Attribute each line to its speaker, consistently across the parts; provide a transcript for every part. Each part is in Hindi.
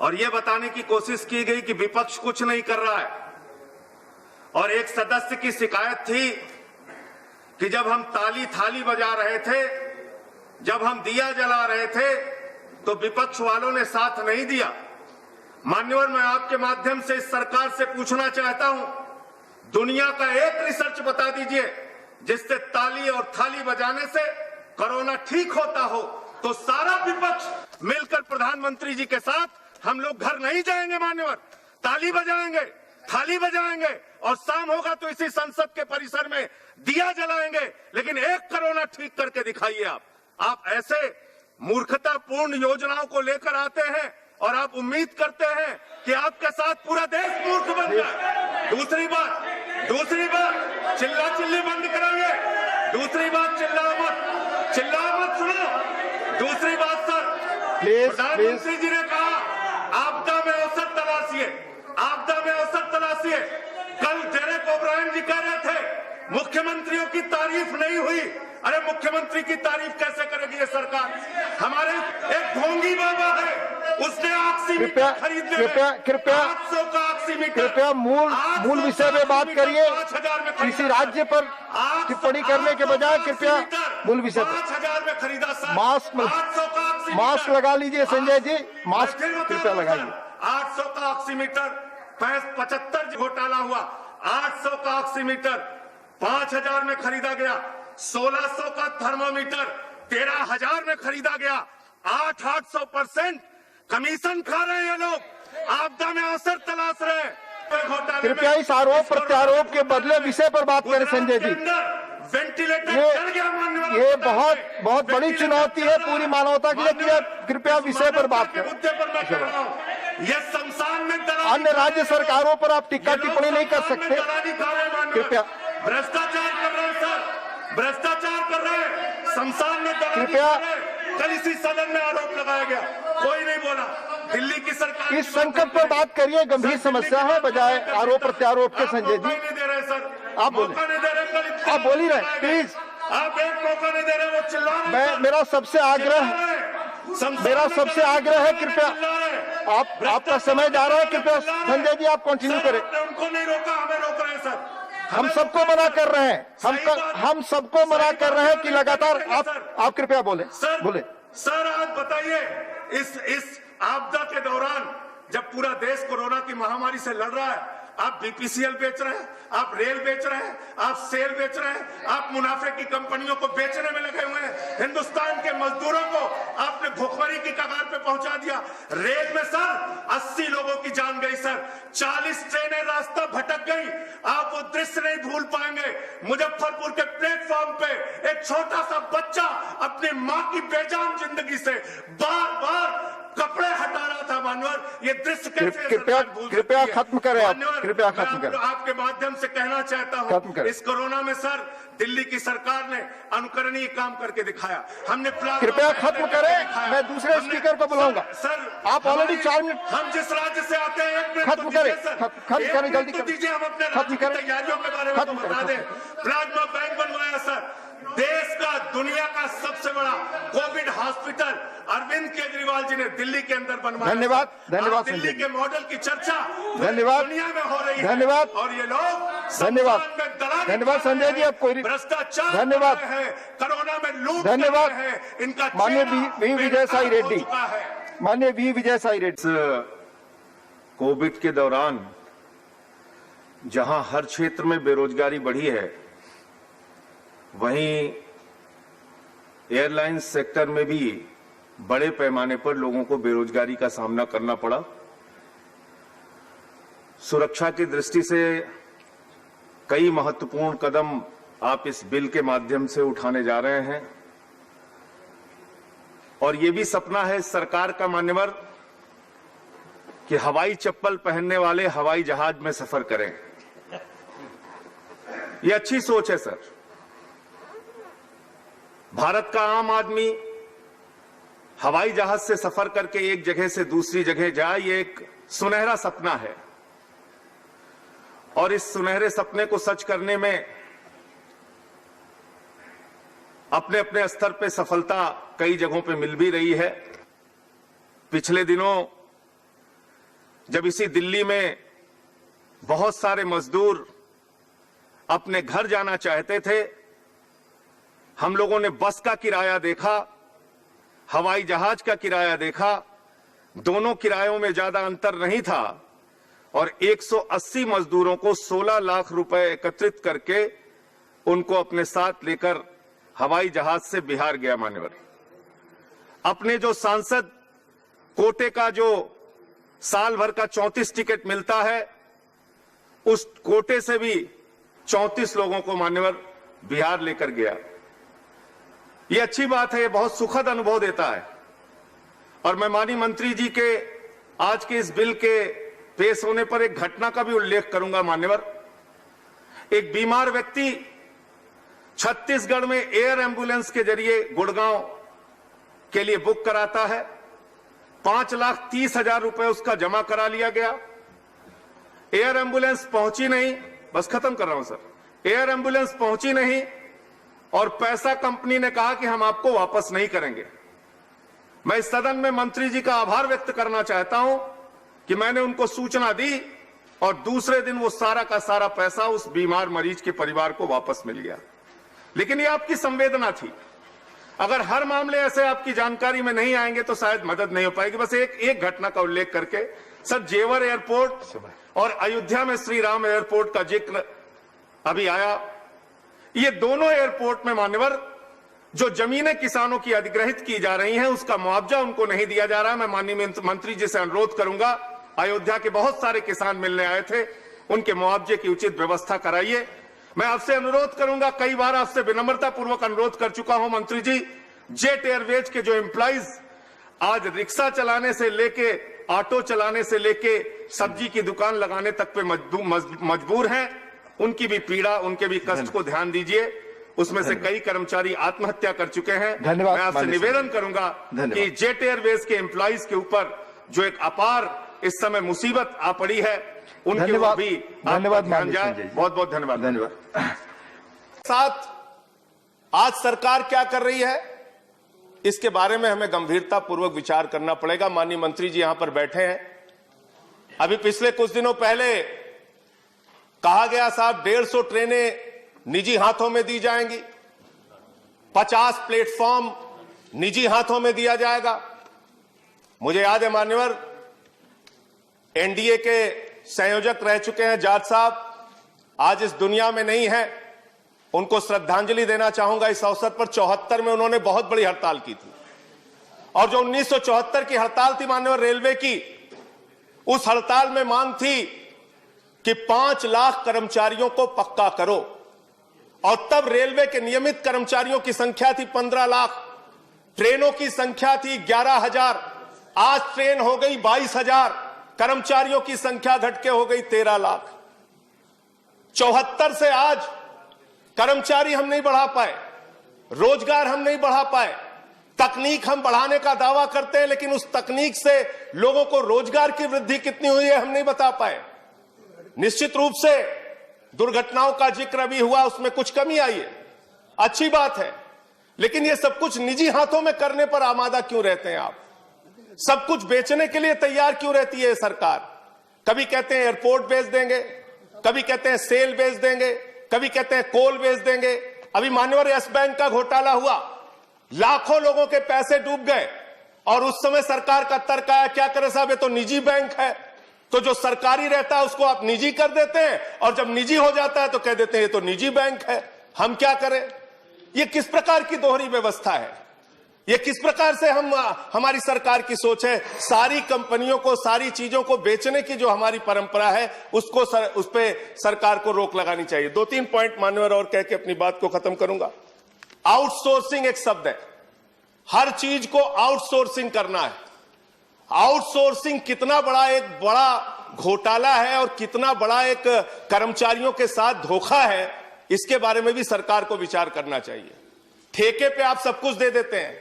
Speaker 1: और ये बताने की कोशिश की गई कि विपक्ष कुछ नहीं कर रहा है। और एक सदस्य की शिकायत थी कि जब हम ताली थाली बजा रहे थे, जब हम दिया जला रहे थे, तो विपक्ष वालों ने साथ नहीं दिया। मान्यवर, मैं आपके माध्यम से इस सरकार से पूछना चाहता हूं, दुनिया का एक रिसर्च बता दीजिए जिससे ताली और थाली बजाने से कोरोना ठीक होता हो। तो सारा विपक्ष मिलकर प्रधानमंत्री जी के साथ हम लोग घर नहीं जाएंगे मान्यवर, ताली बजाएंगे, थाली बजाएंगे और शाम होगा तो इसी संसद के परिसर में दिया जलाएंगे, लेकिन एक कोरोना ठीक करके दिखाइए आप ऐसे मूर्खतापूर्ण योजनाओं को लेकर आते हैं और आप उम्मीद करते हैं कि आपके साथ पूरा देश मूर्ख बन जाए। दूसरी बात चिल्ला चिल्ली बंद कराइए। दूसरी बात चिल्ला मत सुनो। दूसरी बात सर, प्रधानमंत्री जी ने कहा आपदा में औसत तलाशिए, आपदा में औसत तलाशिए। कल डेरेक ओब्रायन जी कह रहे थे मुख्यमंत्रियों की तारीफ नहीं हुई। अरे मुख्यमंत्री की तारीफ कैसे करेगी ये सरकार? हमारे एक ढोंगी बाबा है, उसने ऑक्सीमीटर खरीद लिया।
Speaker 2: कृपया मूल विषय में बात करिए। किसी राज्य पर टिप्पणी करने के बजाय कृपया मूल विषय पर।
Speaker 1: 5,000 में खरीदा सर।
Speaker 2: मास्क लगा लीजिए संजय जी, मास्क कृपया लगाइए।
Speaker 1: 800 का ऑक्सीमीटर 75 घोटाला हुआ। 800 का ऑक्सीमीटर 5,000 में खरीदा गया। 1,600 का थर्मोमीटर 13,000 में खरीदा गया। 800% कमीशन खा रहे हैं ये लोग, आपदा में अवसर तलाश रहे हैं।
Speaker 2: कृपया इस आरोप प्रत्यारोप के बदले विषय पर बात करें संजय जी। ये बहुत बड़ी चुनौती है पूरी मानवता के लिए। कृपया विषय पर बात करें।
Speaker 1: ये शमशान में
Speaker 2: अन्य राज्य सरकारों पर आप टिक्का टिप्पणी नहीं कर सकते। कृपया
Speaker 1: भ्रष्टाचार कर रहे हैं सर, भ्रष्टाचार कर रहे हैं। शमशान में
Speaker 2: कृपया
Speaker 1: कल इसी सदन में आरोप लगाया गया, कोई नहीं बोला। दिल्ली की सरकार
Speaker 2: इस संकट पर बात करिए, गंभीर समस्या है, बजाय आरोप प्रत्यारोप के। संजय जी
Speaker 1: नहीं दे रहे सर,
Speaker 2: आप बोले,
Speaker 1: मौका नहीं दे रहे।
Speaker 2: आप बोल ही रहे, प्लीज।
Speaker 1: आप एक मौका नहीं दे रहे, वो चिल्ला रहे हैं।
Speaker 2: मेरा सबसे आग्रह है, कृपया आपका समय जा रहा है। कृपया संजय जी आप कंटिन्यू करें।
Speaker 1: उनको नहीं रोका, हमें रोक रहे हैं सर।
Speaker 2: हम सबको मना कर रहे हैं, हम सबको मना कर रहे हैं कि लगातार आप कृपया बोले।
Speaker 1: सर आज बताइए, इस आपदा के दौरान जब पूरा देश कोरोना की महामारी से लड़ रहा है, आप बीपीसीएल बेच रहे हैं, आप रेल बेच रहे हैं, आप सेल बेच रहे हैं, आप मुनाफे की कंपनियों को बेचने में लगे हुए हैं। हिंदुस्तान के मजदूरों को आपने भुखमरी की कगार पे पहुंचा दिया। रेल में सर 80 लोगों की जान गई सर, 40 ट्रेनें रास्ता भटक गई। आप वो दृश्य नहीं भूल पाएंगे। मुजफ्फरपुर के प्लेटफॉर्म पे एक छोटा सा बच्चा अपनी माँ की बेजान जिंदगी से बार बार कपड़े हटा रहा था मान्यवर। ये दृश्य कैसे
Speaker 2: कृपया खत्म करें आप, कृपया खत्म करें।
Speaker 1: आपके माध्यम से कहना चाहता हूं, इस कोरोना में सर दिल्ली की सरकार ने अनुकरणीय काम करके दिखाया। हमने
Speaker 2: कृपया खत्म करें, मैं दूसरे स्पीकर को बुलाऊंगा।
Speaker 1: सर
Speaker 2: आप ऑलरेडी 4 मिनट,
Speaker 1: हम जिस राज्य से आते हैं 1 मिनट
Speaker 2: खत्म करें, जल्दी
Speaker 1: दीजिए। हम अपने राज्य की तैयारियों के बारे में बता दें। प्लाज्मा बैंक बनवाया सर, देश का दुनिया का सबसे बड़ा कोविड हॉस्पिटल अरविंद केजरीवाल जी ने दिल्ली के अंदर बनवाया।
Speaker 2: धन्यवाद
Speaker 1: दिल्ली के मॉडल की चर्चा
Speaker 2: धन्यवाद
Speaker 1: दुनिया में हो रही है।
Speaker 2: धन्यवाद
Speaker 1: और ये लोग
Speaker 2: धन्यवाद संजय जी, आप कोई
Speaker 1: भ्रष्टाचार
Speaker 2: धन्यवाद
Speaker 1: है, कोरोना में लूट
Speaker 2: धन्यवाद
Speaker 1: है। इनका
Speaker 2: माननीय वी विजय साई रेड्डी, माननीय वी विजय साई रेड्डी।
Speaker 3: कोविड के दौरान जहां हर क्षेत्र में बेरोजगारी बढ़ी है, वहीं एयरलाइंस सेक्टर में भी बड़े पैमाने पर लोगों को बेरोजगारी का सामना करना पड़ा। सुरक्षा की दृष्टि से कई महत्वपूर्ण कदम आप इस बिल के माध्यम से उठाने जा रहे हैं और ये भी सपना है इस सरकार का मान्यवर कि हवाई चप्पल पहनने वाले हवाई जहाज में सफर करें। ये अच्छी सोच है सर। भारत का आम आदमी हवाई जहाज से सफर करके एक जगह से दूसरी जगह जाए, ये एक सुनहरा सपना है और इस सुनहरे सपने को सच करने में अपने अपने स्तर पे सफलता कई जगहों पे मिल भी रही है। पिछले दिनों जब इसी दिल्ली में बहुत सारे मजदूर अपने घर जाना चाहते थे, हम लोगों ने बस का किराया देखा, हवाई जहाज का किराया देखा, दोनों किरायों में ज्यादा अंतर नहीं था और 180 मजदूरों को 16 लाख रुपए एकत्रित करके उनको अपने साथ लेकर हवाई जहाज से बिहार गया। मान्यवर, अपने जो सांसद कोटे का जो साल भर का 34 टिकट मिलता है, उस कोटे से भी 34 लोगों को मान्यवर बिहार लेकर गया। ये अच्छी बात है, ये बहुत सुखद अनुभव देता है। और मैं माननीय मंत्री जी के आज के इस बिल के पेश होने पर एक घटना का भी उल्लेख करूंगा। मान्यवर, एक बीमार व्यक्ति छत्तीसगढ़ में एयर एम्बुलेंस के जरिए गुड़गांव के लिए बुक कराता है, 5,30,000 रुपए उसका जमा करा लिया गया। एयर एम्बुलेंस पहुंची नहीं, बस खत्म कर रहा हूं सर, एयर एम्बुलेंस पहुंची नहीं और पैसा कंपनी ने कहा कि हम आपको वापस नहीं करेंगे। मैं इस सदन में मंत्री जी का आभार व्यक्त करना चाहता हूं कि मैंने उनको सूचना दी और दूसरे दिन वो सारा का सारा पैसा उस बीमार मरीज के परिवार को वापस मिल गया। लेकिन ये आपकी संवेदना थी। अगर हर मामले ऐसे आपकी जानकारी में नहीं आएंगे तो शायद मदद नहीं हो पाएगी। बस एक घटना का उल्लेख करके सर, जेवर एयरपोर्ट और अयोध्या में श्री राम एयरपोर्ट का जिक्र अभी आया। ये दोनों एयरपोर्ट में मान्यवर जो जमीनें किसानों की अधिग्रहित की जा रही हैं, उसका मुआवजा उनको नहीं दिया जा रहा है। मैं माननीय मंत्री जी से अनुरोध करूंगा, अयोध्या के बहुत सारे किसान मिलने आए थे, उनके मुआवजे की उचित व्यवस्था कराइए। मैं आपसे अनुरोध करूंगा, कई बार आपसे विनम्रता पूर्वक अनुरोध कर चुका हूं मंत्री जी, जेट एयरवेज के जो एम्प्लॉइज आज रिक्शा चलाने से लेके, ऑटो चलाने से लेके सब्जी की दुकान लगाने तक पे मजबूर हैं, उनकी भी पीड़ा, उनके भी कष्ट को ध्यान दीजिए। उसमें से कई कर्मचारी आत्महत्या कर चुके हैं।
Speaker 2: धन्यवाद।
Speaker 3: मैं आपसे निवेदन करूंगा कि जेट एयरवेज के एम्प्लॉइज के ऊपर जो एक अपार इस समय मुसीबत आ पड़ी है, उनके ऊपर भी
Speaker 2: धन्यवाद
Speaker 3: ध्यान जाए। बहुत बहुत धन्यवाद।
Speaker 2: धन्यवाद।
Speaker 3: साथ आज सरकार क्या कर रही है, इसके बारे में हमें गंभीरता पूर्वक विचार करना पड़ेगा। माननीय मंत्री जी यहां पर बैठे हैं। अभी पिछले कुछ दिनों पहले कहा गया साहब 150 ट्रेनें निजी हाथों में दी जाएंगी, 50 प्लेटफॉर्म निजी हाथों में दिया जाएगा। मुझे याद है मान्यवर, एनडीए के संयोजक रह चुके हैं जाट साहब, आज इस दुनिया में नहीं है, उनको श्रद्धांजलि देना चाहूंगा इस अवसर पर। 74 में उन्होंने बहुत बड़ी हड़ताल की थी और जो 1974 की हड़ताल थी मान्यवर रेलवे की, उस हड़ताल में मांग थी कि 5 लाख कर्मचारियों को पक्का करो और तब रेलवे के नियमित कर्मचारियों की संख्या थी 15 लाख, ट्रेनों की संख्या थी 11,000, आज ट्रेन हो गई 22,000, कर्मचारियों की संख्या घटके हो गई 13 लाख। 74 से आज कर्मचारी हम नहीं बढ़ा पाए, रोजगार हम नहीं बढ़ा पाए, तकनीक हम बढ़ाने का दावा करते हैं, लेकिन उस तकनीक से लोगों को रोजगार की वृद्धि कितनी हुई है हम नहीं बता पाए। निश्चित रूप से दुर्घटनाओं का जिक्र भी हुआ, उसमें कुछ कमी आई है, अच्छी बात है, लेकिन ये सब कुछ निजी हाथों में करने पर आमादा क्यों रहते हैं आप? सब कुछ बेचने के लिए तैयार क्यों रहती है सरकार? कभी कहते हैं एयरपोर्ट बेच देंगे, कभी कहते हैं सेल बेच देंगे, कभी कहते हैं कोल बेच देंगे। अभी मान्यवर यस बैंक का घोटाला हुआ, लाखों लोगों के पैसे डूब गए और उस समय सरकार का तर्क आया, क्या करे साहब, ये तो निजी बैंक है, तो जो सरकारी रहता है उसको आप निजी कर देते हैं और जब निजी हो जाता है तो कह देते हैं ये तो निजी बैंक है, हम क्या करें? ये किस प्रकार की दोहरी व्यवस्था है? ये किस प्रकार से हमारी सरकार की सोच है? सारी कंपनियों को, सारी चीजों को बेचने की जो हमारी परंपरा है, उसको उस पे सरकार को रोक लगानी चाहिए। 2-3 पॉइंट मान्यवर और कह के अपनी बात को खत्म करूंगा। आउटसोर्सिंग एक शब्द है, हर चीज को आउटसोर्सिंग करना है। आउटसोर्सिंग कितना बड़ा घोटाला है और कितना बड़ा एक कर्मचारियों के साथ धोखा है, इसके बारे में भी सरकार को विचार करना चाहिए। ठेके पे आप सब कुछ दे देते हैं,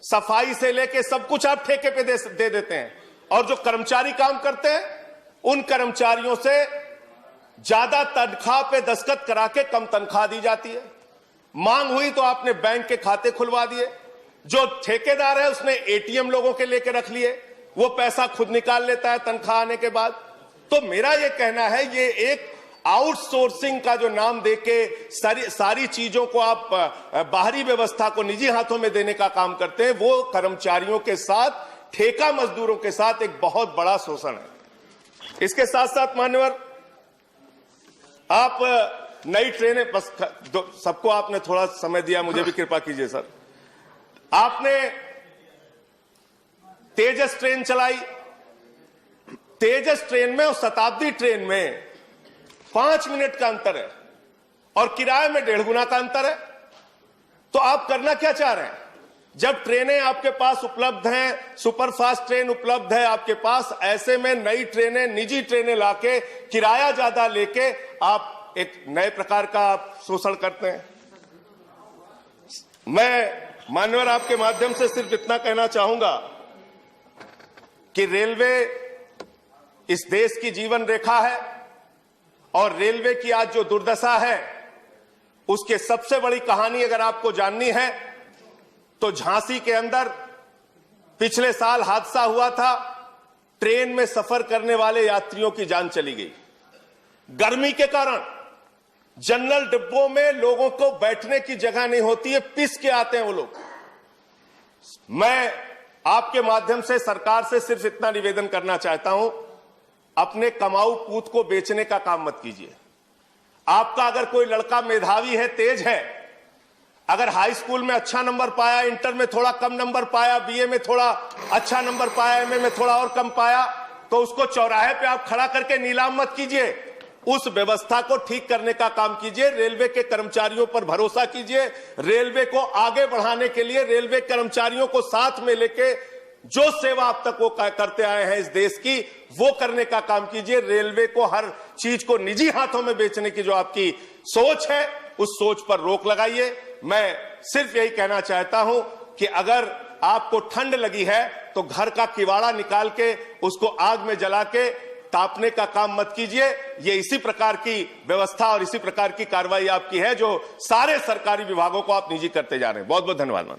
Speaker 3: सफाई से लेके सब कुछ आप ठेके पे दे देते हैं और जो कर्मचारी काम करते हैं उन कर्मचारियों से ज्यादा तनख्वाह पे दस्तखत करा के कम तनख्वाह दी जाती है। मांग हुई तो आपने बैंक के खाते खुलवा दिए, जो ठेकेदार है उसने एटीएम लोगों के लेके रख लिए, वो पैसा खुद निकाल लेता है तनख्वाह आने के बाद। तो मेरा ये कहना है, ये एक आउटसोर्सिंग का जो नाम देके सारी चीजों को आप बाहरी व्यवस्था को निजी हाथों में देने का काम करते हैं, वो कर्मचारियों के साथ, ठेका मजदूरों के साथ एक बहुत बड़ा शोषण है। इसके साथ साथ मान्यवर, आप नई ट्रेनें, बस सबको आपने थोड़ा समय दिया, मुझे भी कृपा कीजिए सर। आपने तेजस ट्रेन चलाई, तेजस ट्रेन में और शताब्दी ट्रेन में 5 मिनट का अंतर है और किराए में 1.5 गुना का अंतर है। तो आप करना क्या चाह रहे हैं? जब ट्रेनें आपके पास उपलब्ध हैं, सुपरफास्ट ट्रेन उपलब्ध है आपके पास, ऐसे में नई ट्रेनें, निजी ट्रेनें लाके किराया ज्यादा लेके आप एक नए प्रकार का आप शोषण करते हैं। मैं मान्यवर आपके माध्यम से सिर्फ इतना कहना चाहूंगा कि रेलवे इस देश की जीवन रेखा है और रेलवे की आज जो दुर्दशा है, उसके सबसे बड़ी कहानी अगर आपको जाननी है तो झांसी के अंदर पिछले साल हादसा हुआ था। ट्रेन में सफर करने वाले यात्रियों की जान चली गई। गर्मी के कारण जनरल डिब्बों में लोगों को बैठने की जगह नहीं होती है, पिस के आते हैं वो लोग। मैं आपके माध्यम से सरकार से सिर्फ इतना निवेदन करना चाहता हूं, अपने कमाऊ पूत को बेचने का काम मत कीजिए। आपका अगर कोई लड़का मेधावी है, तेज है, अगर हाई स्कूल में अच्छा नंबर पाया, इंटर में थोड़ा कम नंबर पाया, बीए में थोड़ा अच्छा नंबर पाया, एमए में थोड़ा और कम पाया, तो उसको चौराहे पे आप खड़ा करके नीलाम मत कीजिए। उस व्यवस्था को ठीक करने का काम कीजिए। रेलवे के कर्मचारियों पर भरोसा कीजिए। रेलवे को आगे बढ़ाने के लिए रेलवे कर्मचारियों को साथ में लेके जो सेवा अब तक वो करते आए हैं इस देश की, वो करने का काम कीजिए। रेलवे को हर चीज को निजी हाथों में बेचने की जो आपकी सोच है, उस सोच पर रोक लगाइए। मैं सिर्फ यही कहना चाहता हूं कि अगर आपको ठंड लगी है तो घर का किवाड़ा निकाल के उसको आग में जला के तापने का काम मत कीजिए। ये इसी प्रकार की व्यवस्था और इसी प्रकार की कार्रवाई आपकी है जो सारे सरकारी विभागों को आप निजी करते जा रहे हैं। बहुत बहुत धन्यवाद।